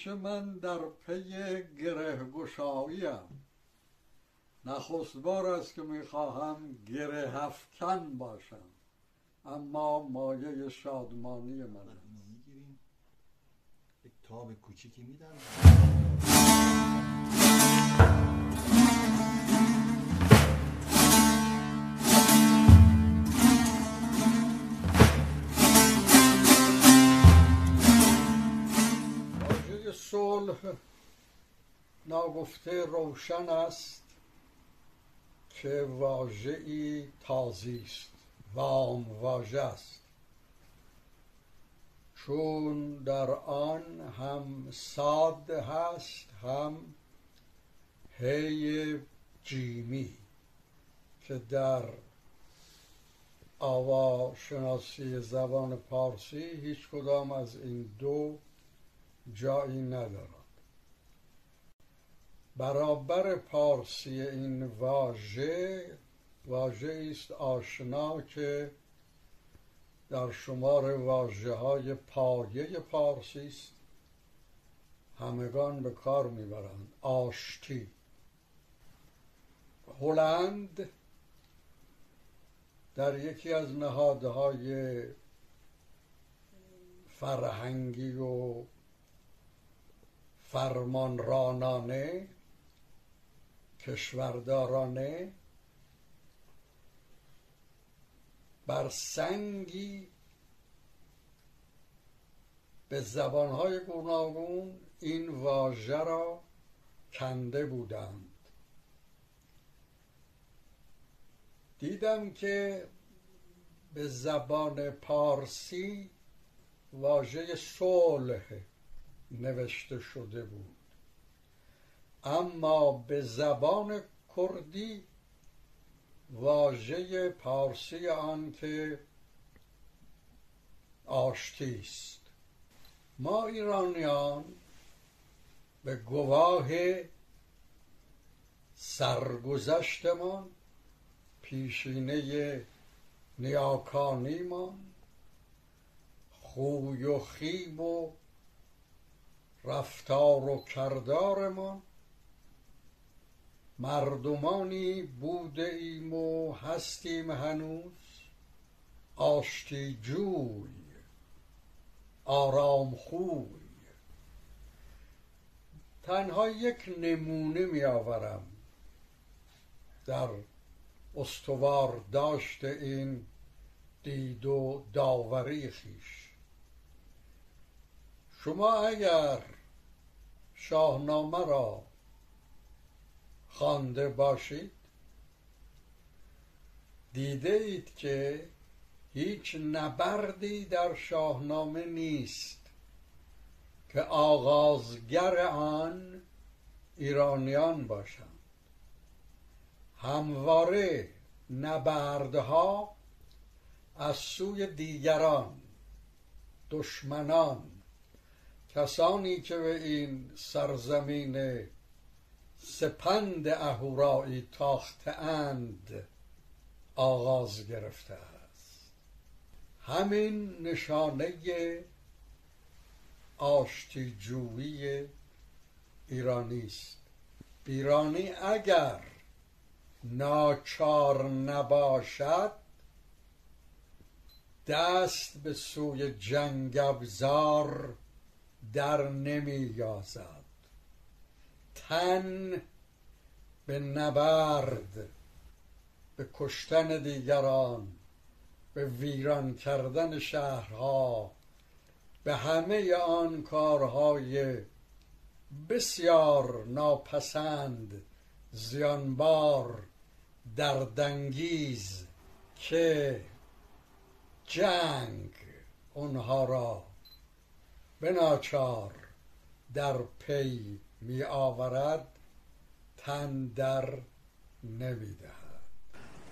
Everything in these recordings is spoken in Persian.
همیشه من در پی گره گشاییم. نخست بار است که میخواهم گره افکن باشم، اما مایه شادمانی منه. میگیریم یک تاب کوچیکی میدم. واژه صلح ناگفته روشن است که واژه‌ای تازی است، وام واژه است، چون در آن هم صاد هست هم هی جیمی که در آواشناسی زبان پارسی هیچ کدام از این دو جایی ندارد. برابر پارسی این واژه است آشنا که در شمار واژه‌های پایه پارسی است، همگان به کار میبرند. آشتی. هلند در یکی از نهادهای فرهنگی و فرمانرانانه کشوردارانه بر سنگی به زبانهای گوناگون این واژه را کنده بودند. دیدم که به زبان پارسی واژه صلح نوشته شده بود، اما به زبان کردی واژه پارسی آن که آشتی است. ما ایرانیان به گواه سرگذشتمان، پیشینه نیاکانیمان، خوی و خیب و رفتار و کردارمان، مردمانی بوده ایم و هستیم هنوز آشتی جوی، آرام خوی. تنها یک نمونه می آورم در استوار داشت این دید و داوری خویش. شما اگر شاهنامه را خوانده باشید دیده اید که هیچ نبردی در شاهنامه نیست که آغازگر آن ایرانیان باشند. همواره نبردها از سوی دیگران، دشمنان، کسانی که به این سرزمین سپند اهورایی تاخته اند آغاز گرفته است. همین نشانه آشتی جویی ایرانی است. ایرانی اگر ناچار نباشد دست به سوی جنگ ابزار در نمی یازد. تن به نبرد، به کشتن دیگران، به ویران کردن شهرها، به همه آن کارهای بسیار ناپسند، زیانبار، دردانگیز که جنگ اونها را به ناچار در پی می آورد، تن در نمی دهد.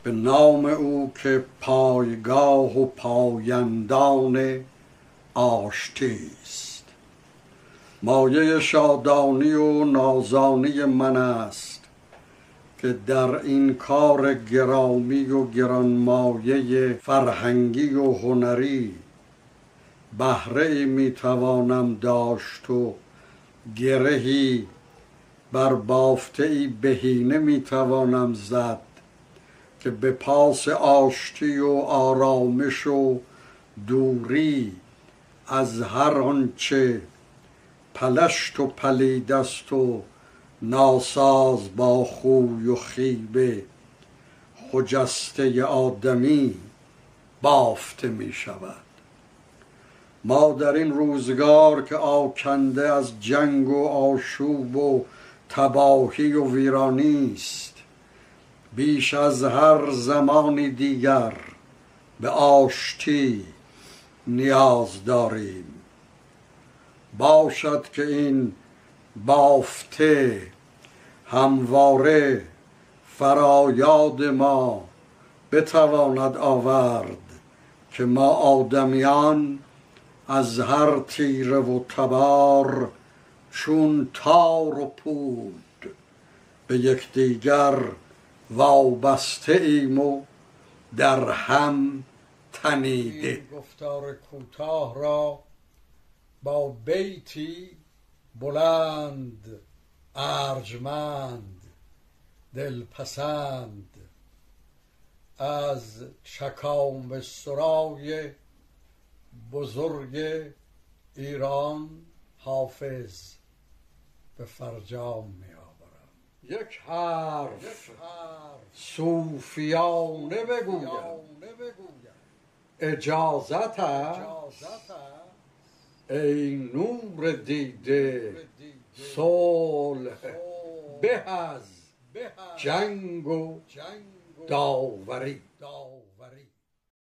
به نام او که پایگاه و پایندان آشتی است. مایه شادانی و نازانی من است که در این کار گرامی و گرانمایه فرهنگی و هنری بهره می توانم داشت و گرهی بر بافته ای بهینه میتوانم زد که به پاس آشتی و آرامش و دوری از هر آنچه پلشت و پلید است و ناساز با خوی و خیبه خجسته آدمی بافته می شود. ما در این روزگار که آکنده از جنگ و آشوب و تباهی و ویرانی است، بیش از هر زمانی دیگر به آشتی نیاز داریم. باشد که این بافته همواره فرایاد ما بتواند آورد که ما آدمیان از هر تیره و تبار چون تار و پود به یکدیگر وابسته ایم و در هم تنیده. این گفتار کوتاه را با بیتی بلند، ارجمند، دلپسند از چکام سرای بزرگ ایران حافظ به فرجام می آورم. یک حرف صوفیانه بگویم، اجازت است ای نور دیده، صلح به از جنگ و داوری.